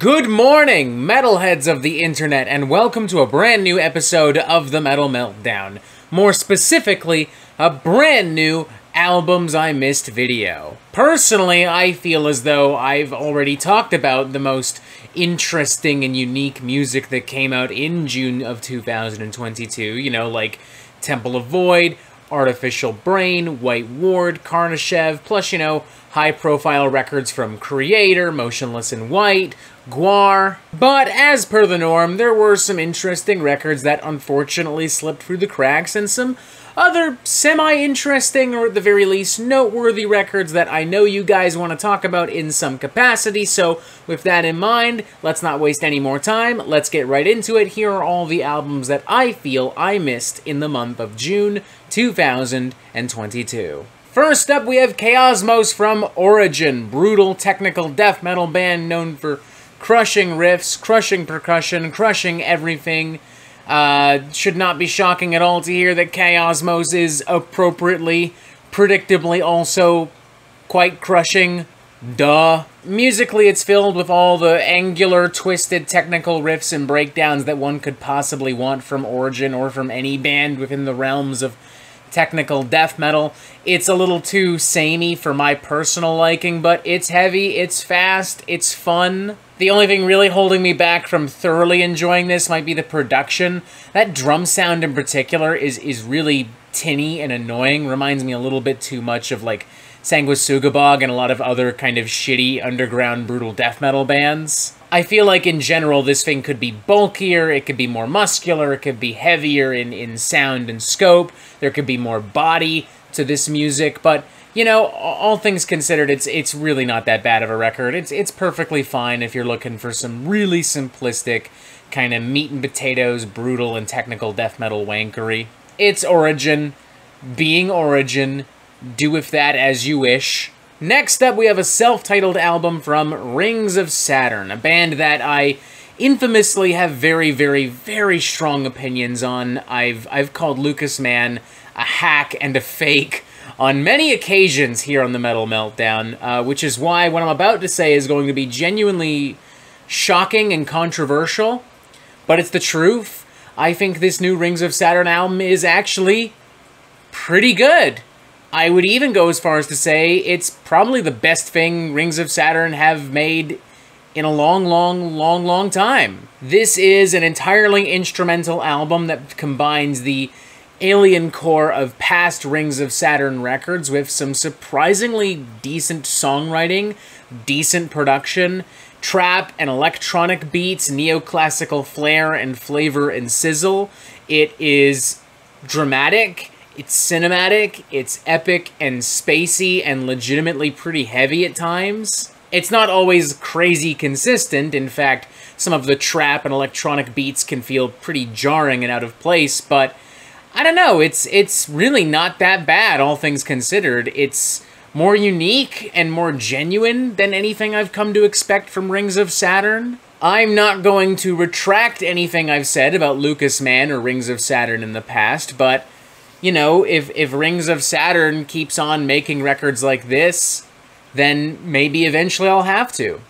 Good morning, metalheads of the internet, and welcome to a brand new episode of the Metal Meltdown. More specifically, a brand new Albums I Missed video. Personally, I feel as though I've already talked about the most interesting and unique music that came out in June of 2022, you know, like Temple of Void, Artificial Brain, White Ward, Karnashev, plus, you know, high-profile records from Creator, Motionless in White, Gwar. But as per the norm, there were some interesting records that unfortunately slipped through the cracks, and some other semi-interesting, or at the very least noteworthy records that I know you guys want to talk about in some capacity. So with that in mind, let's not waste any more time. Let's get right into it. Here are all the albums that I feel I missed in the month of June 2022. First up, we have Chaosmos from Origin, brutal technical death metal band known for crushing riffs, crushing percussion, crushing everything. Should not be shocking at all to hear that Chaosmos is appropriately, predictably also quite crushing. Duh. Musically, it's filled with all the angular, twisted technical riffs and breakdowns that one could possibly want from Origin or from any band within the realms of technical death metal. It's a little too samey for my personal liking, but it's heavy, it's fast, it's fun. The only thing really holding me back from thoroughly enjoying this might be the production. That drum sound in particular is really tinny and annoying. Reminds me a little bit too much of like Psychagogue and a lot of other kind of shitty underground brutal death metal bands. I feel like in general this thing could be bulkier, it could be more muscular, it could be heavier in sound and scope, there could be more body to this music, but you know, all things considered, it's really not that bad of a record. It's perfectly fine if you're looking for some really simplistic, kind of meat and potatoes, brutal and technical death metal wankery. It's Origin, being Origin, do with that as you wish. Next up, we have a self-titled album from Rings of Saturn, a band that I infamously have very, very, very strong opinions on. I've called Lucas Mann a hack and a fake on many occasions here on the Metal Meltdown, which is why what I'm about to say is going to be genuinely shocking and controversial, but it's the truth. I think this new Rings of Saturn album is actually pretty good. I would even go as far as to say it's probably the best thing Rings of Saturn have made in a long time. This is an entirely instrumental album that combines the alien core of past Rings of Saturn records with some surprisingly decent songwriting, decent production, trap and electronic beats, neoclassical flair and flavor and sizzle. It is dramatic, it's cinematic, it's epic and spacey and legitimately pretty heavy at times. It's not always crazy consistent. In fact, some of the trap and electronic beats can feel pretty jarring and out of place, but I don't know, it's really not that bad, all things considered. It's more unique and more genuine than anything I've come to expect from Rings of Saturn. I'm not going to retract anything I've said about Lucas Mann or Rings of Saturn in the past, but, you know, if Rings of Saturn keeps on making records like this, then maybe eventually I'll have to.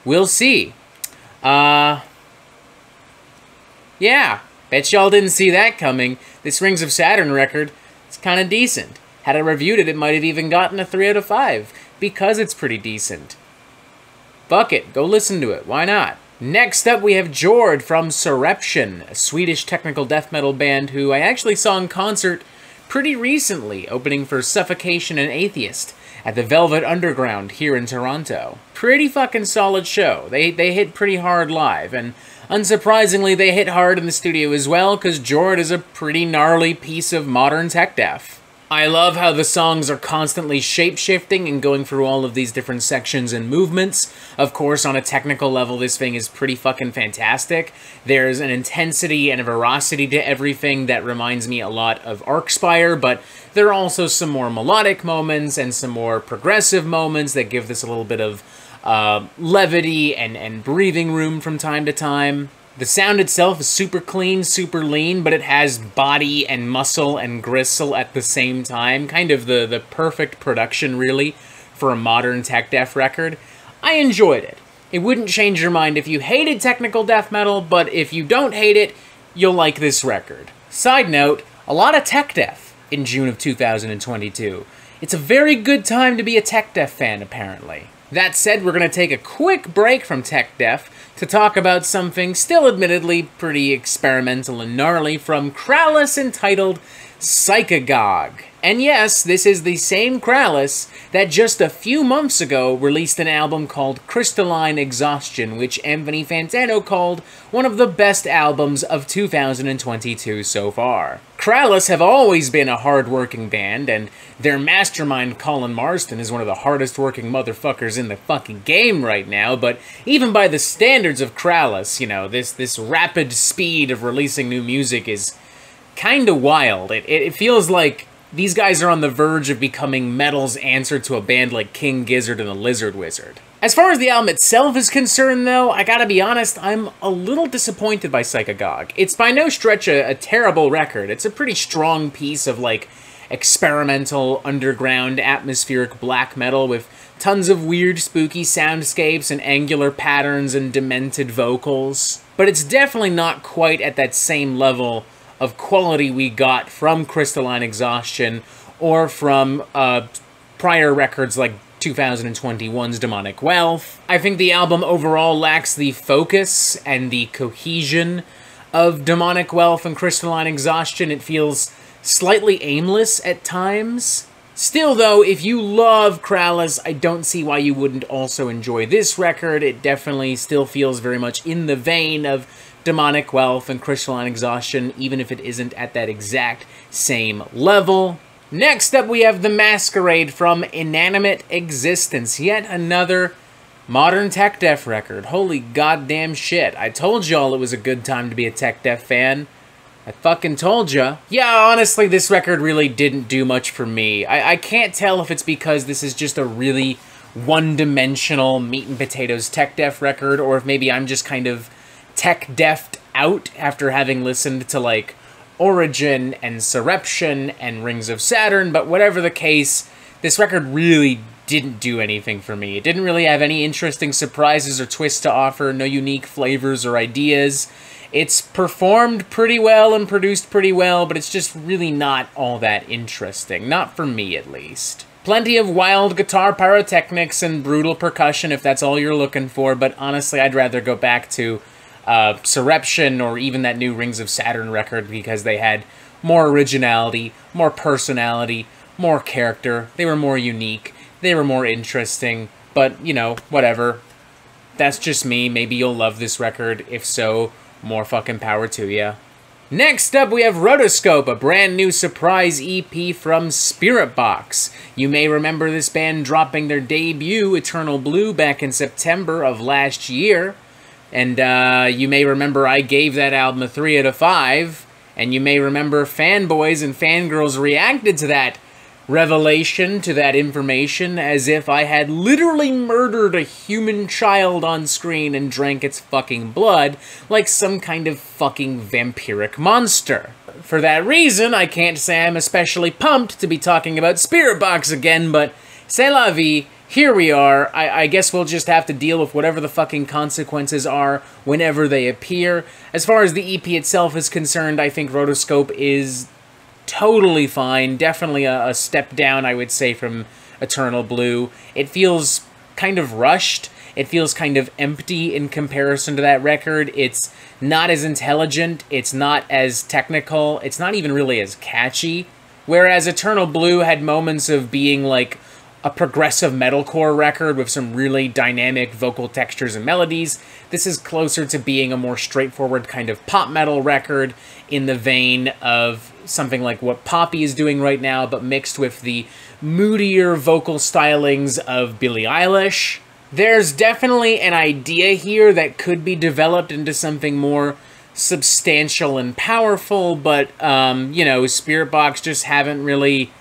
We'll see. Yeah. Bet y'all didn't see that coming. This Rings of Saturn record, it's kind of decent. Had I reviewed it, it might have even gotten a 3 out of 5, because it's pretty decent. Fuck it, go listen to it, why not? Next up, we have Jord from Soreption, a Swedish technical death metal band who I actually saw in concert pretty recently, opening for Suffocation and Atheist at the Velvet Underground here in Toronto. Pretty fucking solid show. They hit pretty hard live, and unsurprisingly, they hit hard in the studio as well, because Jord is a pretty gnarly piece of modern tech death. I love how the songs are constantly shape-shifting and going through all of these different sections and movements. Of course, on a technical level, this thing is pretty fucking fantastic. There's an intensity and a veracity to everything that reminds me a lot of Arcspire, but there are also some more melodic moments and some more progressive moments that give this a little bit of levity and breathing room from time to time. The sound itself is super clean, super lean, but it has body and muscle and gristle at the same time. Kind of the perfect production, really, for a modern tech death record. I enjoyed it. It wouldn't change your mind if you hated technical death metal, but if you don't hate it, you'll like this record. Side note, a lot of tech death in June of 2022. It's a very good time to be a tech death fan, apparently. That said, we're going to take a quick break from tech death to talk about something still admittedly pretty experimental and gnarly from Krallice entitled Psychagogue. And yes, this is the same Krallice that just a few months ago released an album called Crystalline Exhaustion, which Anthony Fantano called one of the best albums of 2022 so far. Krallice have always been a hard-working band, and their mastermind Colin Marston is one of the hardest-working motherfuckers in the fucking game right now, but even by the standards of Krallice, you know, this rapid speed of releasing new music is kinda wild. It feels like these guys are on the verge of becoming metal's answer to a band like King Gizzard and the Lizard Wizard. As far as the album itself is concerned, though, I gotta be honest, I'm a little disappointed by Psychagogue. It's by no stretch a terrible record. It's a pretty strong piece of, like, experimental, underground, atmospheric black metal with tons of weird, spooky soundscapes and angular patterns and demented vocals. But it's definitely not quite at that same level of quality we got from Crystalline Exhaustion or from prior records like 2021's Demonic Wealth. I think the album overall lacks the focus and the cohesion of Demonic Wealth and Crystalline Exhaustion. It feels slightly aimless at times. Still, though, if you love Krallice, I don't see why you wouldn't also enjoy this record. It definitely still feels very much in the vein of Demonic Wealth and Crystalline Exhaustion, even if it isn't at that exact same level. Next up, we have the Masquerade from Inanimate Existence, yet another modern tech death record. Holy goddamn shit. I told y'all it was a good time to be a tech death fan. I fucking told ya. Yeah, honestly, this record really didn't do much for me. I can't tell if it's because this is just a really one-dimensional meat and potatoes tech death record, or if maybe I'm just kind of tech deafed out after having listened to, like, Origin and Soreption and Rings of Saturn, but whatever the case, this record really didn't do anything for me. It didn't really have any interesting surprises or twists to offer, no unique flavors or ideas. It's performed pretty well and produced pretty well, but it's just really not all that interesting. Not for me, at least. Plenty of wild guitar pyrotechnics and brutal percussion if that's all you're looking for, but honestly, I'd rather go back to Soreption or even that new Rings of Saturn record because they had more originality, more personality, more character. They were more unique. They were more interesting. But, you know, whatever. That's just me. Maybe you'll love this record. If so, more fucking power to ya. Next up, we have Rotoscope, a brand new surprise EP from Spiritbox. You may remember this band dropping their debut, Eternal Blue, back in September of last year. And you may remember I gave that album a 3 out of 5. And you may remember fanboys and fangirls reacted to that revelation, to that information, as if I had literally murdered a human child on screen and drank its fucking blood like some kind of fucking vampiric monster. For that reason, I can't say I'm especially pumped to be talking about Spiritbox again, but c'est la vie. Here we are. I guess we'll just have to deal with whatever the fucking consequences are whenever they appear. As far as the EP itself is concerned, I think Rotoscope is totally fine. Definitely a step down, I would say, from Eternal Blue. It feels kind of rushed. It feels kind of empty in comparison to that record. It's not as intelligent. It's not as technical. It's not even really as catchy. Whereas Eternal Blue had moments of being like a progressive metalcore record with some really dynamic vocal textures and melodies. This is closer to being a more straightforward kind of pop metal record in the vein of something like what Poppy is doing right now, but mixed with the moodier vocal stylings of Billie Eilish. There's definitely an idea here that could be developed into something more substantial and powerful, but, you know, Spiritbox just haven't really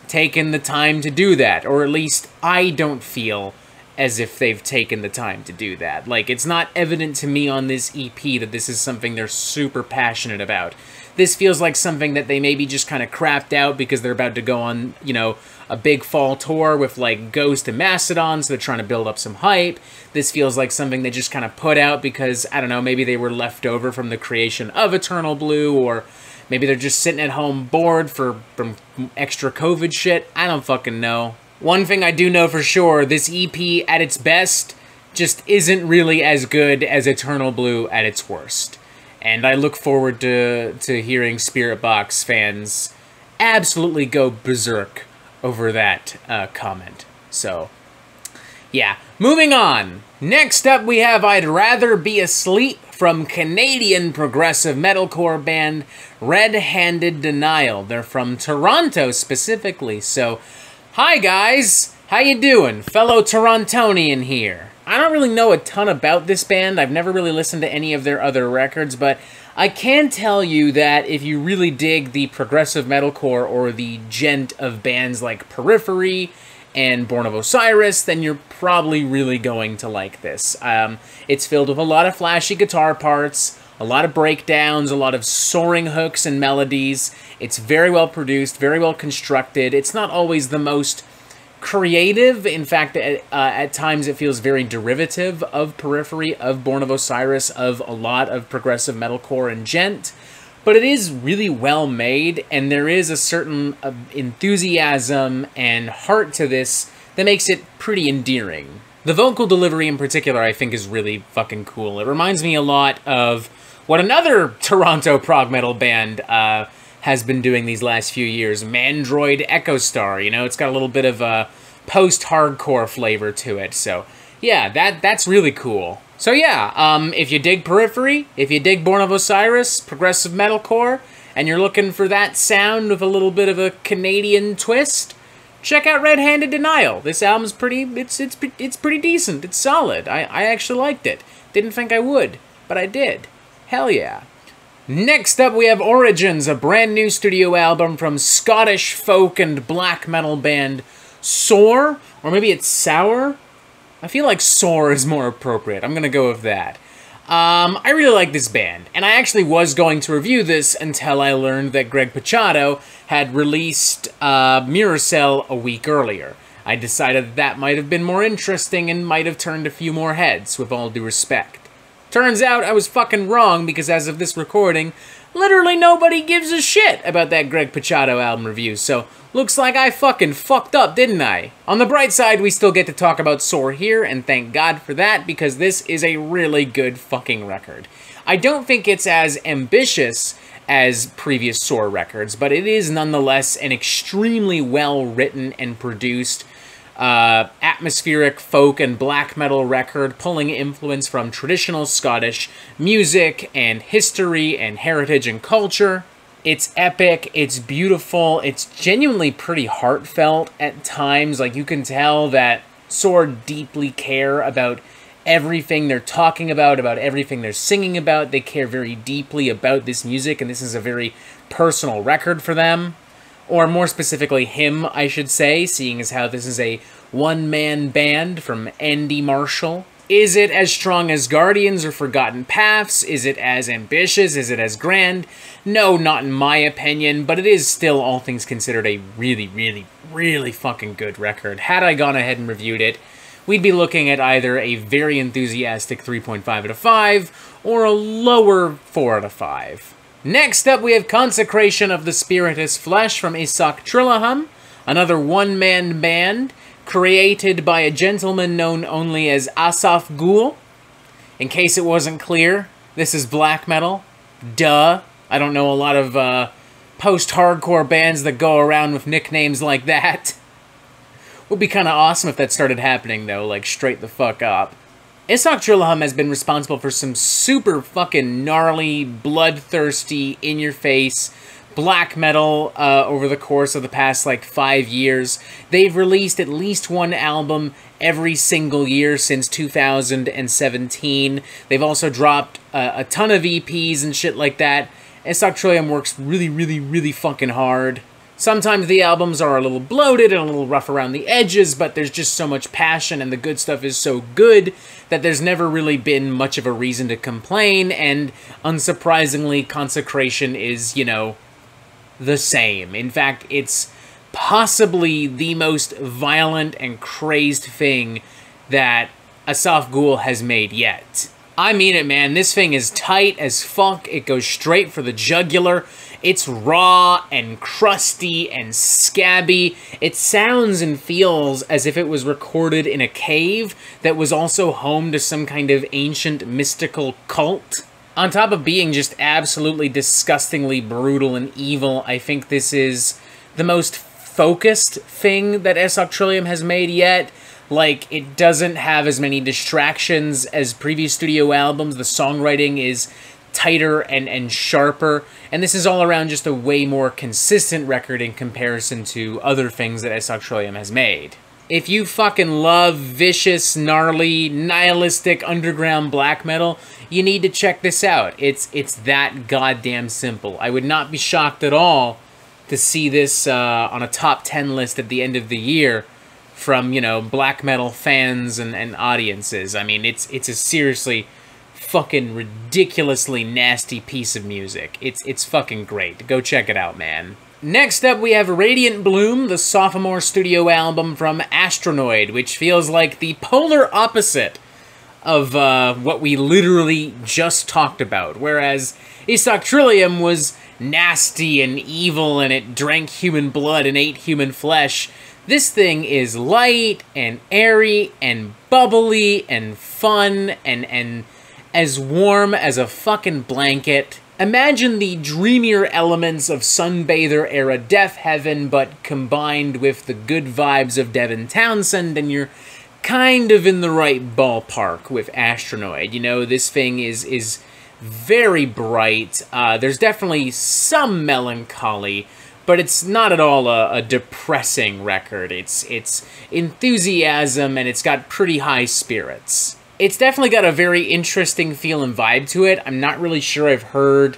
taken the time to do that, or at least I don't feel as if they've taken the time to do that. Like, it's not evident to me on this EP that this is something they're super passionate about. This feels like something that they maybe just kind of crapped out because they're about to go on, you know, a big fall tour with, like, Ghost and Mastodon, so they're trying to build up some hype. This feels like something they just kind of put out because, I don't know, maybe they were left over from the creation of Eternal Blue, or maybe they're just sitting at home bored from extra COVID shit. I don't fucking know. One thing I do know for sure, this EP at its best just isn't really as good as Eternal Blue at its worst. And I look forward to hearing Spiritbox fans absolutely go berserk over that comment. So, yeah. Moving on. Next up we have I'd Rather Be Asleep from Canadian progressive metalcore band Red Handed Denial. They're from Toronto specifically, so hi guys! How you doing? Fellow Torontonian here. I don't really know a ton about this band. I've never really listened to any of their other records, but I can tell you that if you really dig the progressive metalcore or the gent of bands like Periphery and Born of Osiris, then you're probably really going to like this. It's filled with a lot of flashy guitar parts, a lot of breakdowns, a lot of soaring hooks and melodies. It's very well produced, very well constructed. It's not always the most creative. In fact, at times it feels very derivative of Periphery, of Born of Osiris, of a lot of progressive metalcore and gent. But it is really well made, and there is a certain enthusiasm and heart to this that makes it pretty endearing. The vocal delivery in particular, I think, is really fucking cool. It reminds me a lot of what another Toronto prog metal band has been doing these last few years, Mandroid Echostar. You know, it's got a little bit of a post-hardcore flavor to it. So, yeah, that's really cool. So yeah, if you dig Periphery, if you dig Born of Osiris, progressive metalcore, and you're looking for that sound with a little bit of a Canadian twist, check out Red Handed Denial. This album's it's pretty decent. It's solid. I actually liked it. Didn't think I would, but I did. Hell yeah. Next up, we have Origins, a brand new studio album from Scottish folk and black metal band Saor, or maybe it's Saor? I feel like Saor is more appropriate. I'm gonna go with that. I really like this band, and I actually was going to review this until I learned that Greg Picciotto had released Mirror Cell a week earlier. I decided that might have been more interesting and might have turned a few more heads, with all due respect. Turns out I was fucking wrong, because as of this recording, literally nobody gives a shit about that Greg Picciotto album review, so looks like I fucking fucked up, didn't I? On the bright side, we still get to talk about Saor here, and thank God for that, because this is a really good fucking record. I don't think it's as ambitious as previous Saor records, but it is nonetheless an extremely well-written and produced atmospheric folk and black metal record, pulling influence from traditional Scottish music and history and heritage and culture. It's epic, it's beautiful, it's genuinely pretty heartfelt at times. Like, you can tell that Saor deeply care about everything they're talking about everything they're singing about. They care very deeply about this music, and this is a very personal record for them. Or more specifically, him, I should say, seeing as how this is a one-man band from Andy Marshall. Is it as strong as Guardians or Forgotten Paths? Is it as ambitious? Is it as grand? No, not in my opinion, but it is still, all things considered, a really, really, really fucking good record. Had I gone ahead and reviewed it, we'd be looking at either a very enthusiastic 3.5 out of 5, or a lower 4 out of 5. Next up, we have Consecration of the Spiritus Flesh from Esoctrilihum, another one-man band created by a gentleman known only as Asaf Ghul. In case it wasn't clear, this is black metal. Duh. I don't know a lot of post-hardcore bands that go around with nicknames like that. Would be kind of awesome if that started happening, though, like straight the fuck up. Esoctrilihum has been responsible for some super fucking gnarly, bloodthirsty, in-your-face black metal over the course of the past, like, 5 years. They've released at least one album every single year since 2017. They've also dropped a ton of EPs and shit like that. Esoctrilihum works really, really, really fucking hard. Sometimes the albums are a little bloated and a little rough around the edges, but there's just so much passion and the good stuff is so good that there's never really been much of a reason to complain, and unsurprisingly, Consecration is, you know, the same. In fact, it's possibly the most violent and crazed thing that Asaph Ghul has made yet. I mean it, man. This thing is tight as fuck. It goes straight for the jugular. It's raw and crusty and scabby. It sounds and feels as if it was recorded in a cave that was also home to some kind of ancient mystical cult. On top of being just absolutely disgustingly brutal and evil, I think this is the most focused thing that Esoctrilihum has made yet. Like, it doesn't have as many distractions as previous studio albums. The songwriting is tighter and sharper, and this is all around just a way more consistent record in comparison to other things that Esoctrilihum has made. If you fucking love vicious, gnarly, nihilistic underground black metal, you need to check this out. It's that goddamn simple. I would not be shocked at all to see this on a top 10 list at the end of the year from, you know, black metal fans and audiences. I mean, it's a seriously fucking ridiculously nasty piece of music. It's fucking great. Go check it out, man. Next up, we have Radiant Bloom, the sophomore studio album from Astronoid, which feels like the polar opposite of what we literally just talked about. Whereas Esoctrilihum was nasty and evil and it drank human blood and ate human flesh, this thing is light and airy and bubbly and fun and as warm as a fucking blanket. Imagine the dreamier elements of Sunbather-era Death Heaven, but combined with the good vibes of Devin Townsend, and you're kind of in the right ballpark with Astronoid. You know, this thing is very bright. There's definitely some melancholy, but it's not at all a depressing record. It's enthusiasm, and it's got pretty high spirits. It's definitely got a very interesting feel and vibe to it. I'm not really sure I've heard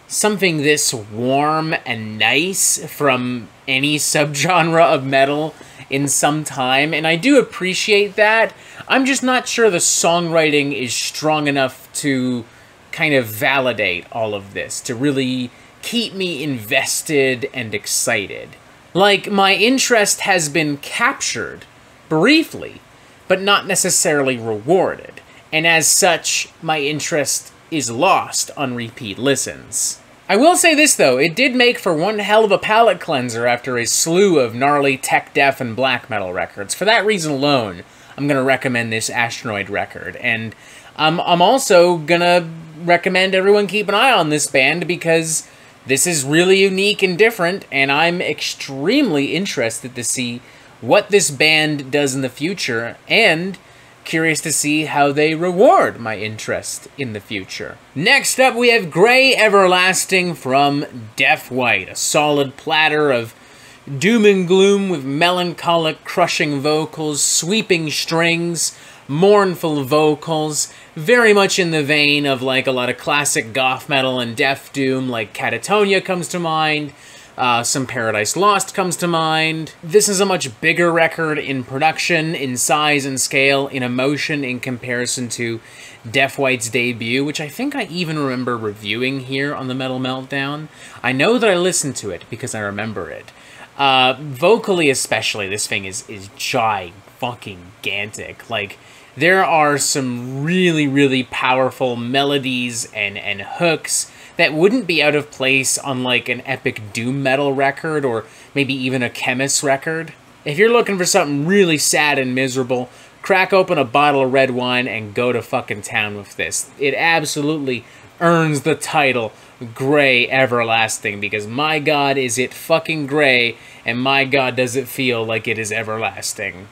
something this warm and nice from any subgenre of metal in some time, and I do appreciate that. I'm just not sure the songwriting is strong enough to kind of validate all of this, to really keep me invested and excited. Like, my interest has been captured, briefly, but not necessarily rewarded, and as such, my interest is lost on repeat listens. I will say this, though, it did make for one hell of a palate cleanser after a slew of gnarly tech death and black metal records. For that reason alone, I'm going to recommend this Astronoid record, and I'm also going to recommend everyone keep an eye on this band because this is really unique and different, and I'm extremely interested to see what this band does in the future, and curious to see how they reward my interest in the future. Next up, we have Grey Everlasting from Deathwhite, a solid platter of doom and gloom with melancholic, crushing vocals, sweeping strings, mournful vocals, very much in the vein of like a lot of classic goth metal and death doom, like Catatonia comes to mind. Some Paradise Lost comes to mind. This is a much bigger record in production, in size and scale, in emotion in comparison to Deathwhite's debut, which I think I even remember reviewing here on the Metal Meltdown. I know that I listened to it because I remember it. Vocally especially, this thing is gigantic. Like, there are some really, really powerful melodies and hooks that wouldn't be out of place on like an epic doom metal record or maybe even a Chemist record. If you're looking for something really sad and miserable, crack open a bottle of red wine and go to fucking town with this. It absolutely earns the title Grey Everlasting because my god is it fucking grey and my god does it feel like it is everlasting.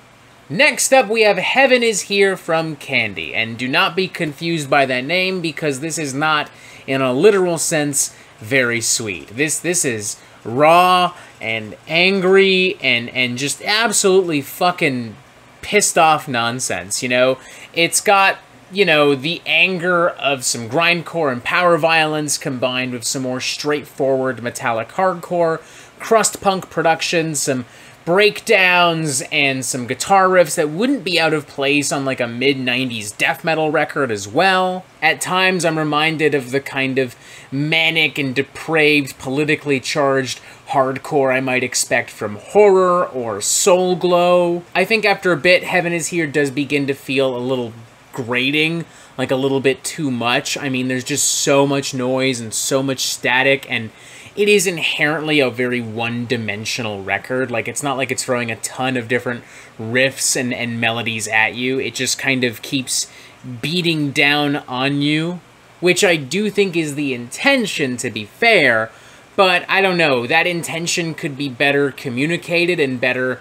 Next up, we have Heaven is Here from Candy, and do not be confused by that name because this is not, in a literal sense, very sweet. This is raw and angry and just absolutely fucking pissed off nonsense, you know? It's got, you know, the anger of some grindcore and power violence combined with some more straightforward metallic hardcore, crust punk production, some breakdowns, and some guitar riffs that wouldn't be out of place on like a mid-90s death metal record as well. At times, I'm reminded of the kind of manic and depraved, politically charged hardcore I might expect from horror or soul glow. I think after a bit, Heaven Is Here does begin to feel a little grating, like a little bit too much. I mean, there's just so much noise and so much static, and it is inherently a very one-dimensional record. Like, it's not like it's throwing a ton of different riffs and melodies at you. It just kind of keeps beating down on you, which I do think is the intention, to be fair, but I don't know. That intention could be better communicated and better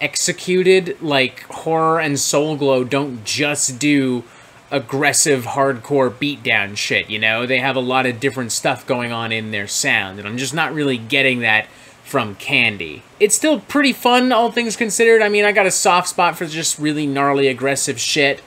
executed. Like, horror and soul glow don't just do aggressive, hardcore beatdown shit, you know? They have a lot of different stuff going on in their sound, and I'm just not really getting that from Candy. It's still pretty fun, all things considered. I mean, I got a soft spot for just really gnarly, aggressive shit.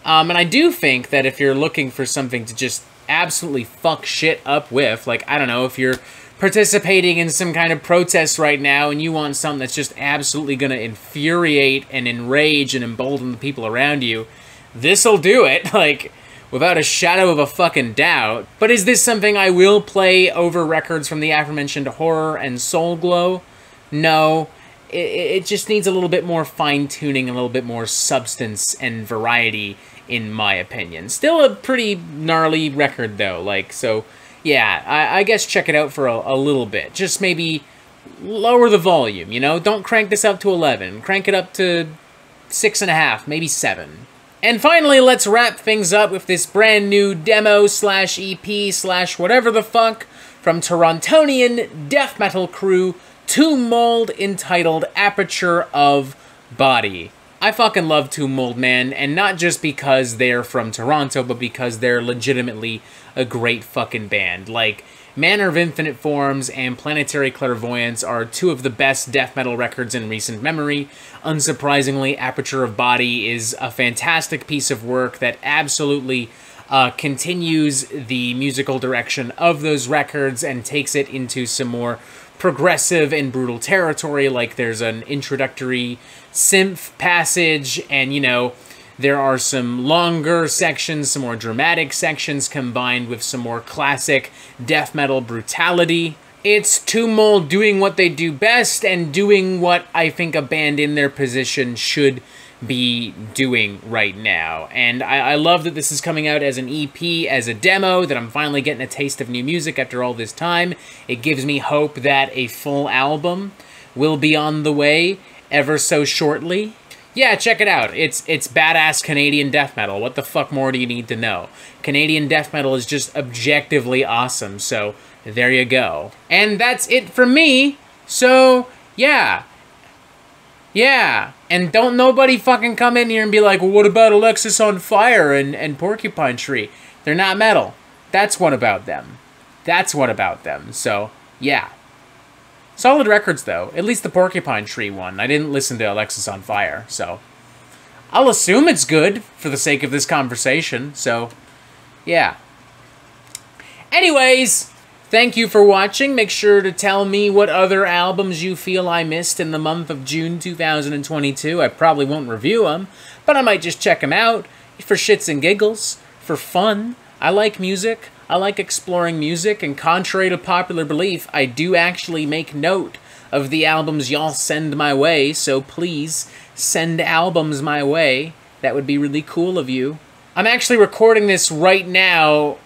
And I do think that if you're looking for something to just absolutely fuck shit up with, like, I don't know, if you're participating in some kind of protest right now and you want something that's just absolutely gonna infuriate and enrage and embolden the people around you, this'll do it, like, without a shadow of a fucking doubt. But is this something I will play over records from the aforementioned horror and soul glow? No. It just needs a little bit more fine-tuning, a little bit more substance and variety, in my opinion. Still a pretty gnarly record, though, like, so, yeah, I guess check it out for a little bit. Just maybe lower the volume, you know? Don't crank this up to 11. Crank it up to 6.5, maybe 7. And finally, let's wrap things up with this brand new demo slash EP slash whatever the fuck from Torontonian death metal crew Tomb Mold, entitled Aperture of Body. I fucking love Tomb Mold, man, and not just because they're from Toronto, but because they're legitimately a great fucking band. Like, Manner of Infinite Forms and Planetary Clairvoyance are two of the best death metal records in recent memory. Unsurprisingly, Aperture of Body is a fantastic piece of work that absolutely continues the musical direction of those records and takes it into some more progressive and brutal territory. Like, there's an introductory synth passage, and, you know, there are some longer sections, some more dramatic sections, combined with some more classic death metal brutality. It's Tomb Mold doing what they do best, and doing what I think a band in their position should be doing right now. And I love that this is coming out as an EP, as a demo, that I'm finally getting a taste of new music after all this time. It gives me hope that a full album will be on the way ever so shortly. Yeah, check it out. It's badass Canadian death metal. What the fuck more do you need to know? Canadian death metal is just objectively awesome, so there you go. And that's it for me, so yeah. Yeah, and don't nobody fucking come in here and be like, well, what about Alexis on Fire and Porcupine Tree? They're not metal. That's what about them. That's what about them, so yeah. Solid records, though. At least the Porcupine Tree one. I didn't listen to Alexis on Fire, so I'll assume it's good for the sake of this conversation, so yeah. Anyways, thank you for watching. Make sure to tell me what other albums you feel I missed in the month of June 2022. I probably won't review them, but I might just check them out for shits and giggles, for fun. I like music. I like exploring music, and contrary to popular belief, I do actually make note of the albums y'all send my way, so please send albums my way. That would be really cool of you. I'm actually recording this right now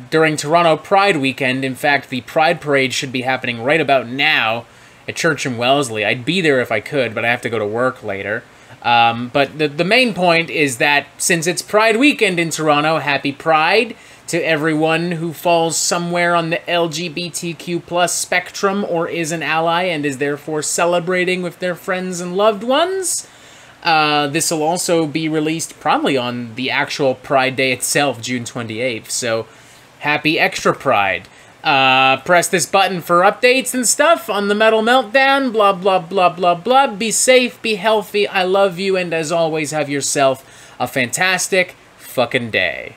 during Toronto Pride weekend. In fact, the Pride Parade should be happening right about now at Church and Wellesley. I'd be there if I could, but I have to go to work later. But the main point is that since it's Pride weekend in Toronto, happy Pride to everyone who falls somewhere on the LGBTQ+ spectrum or is an ally and is therefore celebrating with their friends and loved ones. This will also be released probably on the actual Pride Day itself, June 28th, so happy Extra Pride. Press this button for updates and stuff on the Metal Meltdown, blah, blah, blah, blah, blah. Be safe, be healthy, I love you, and as always, have yourself a fantastic fucking day.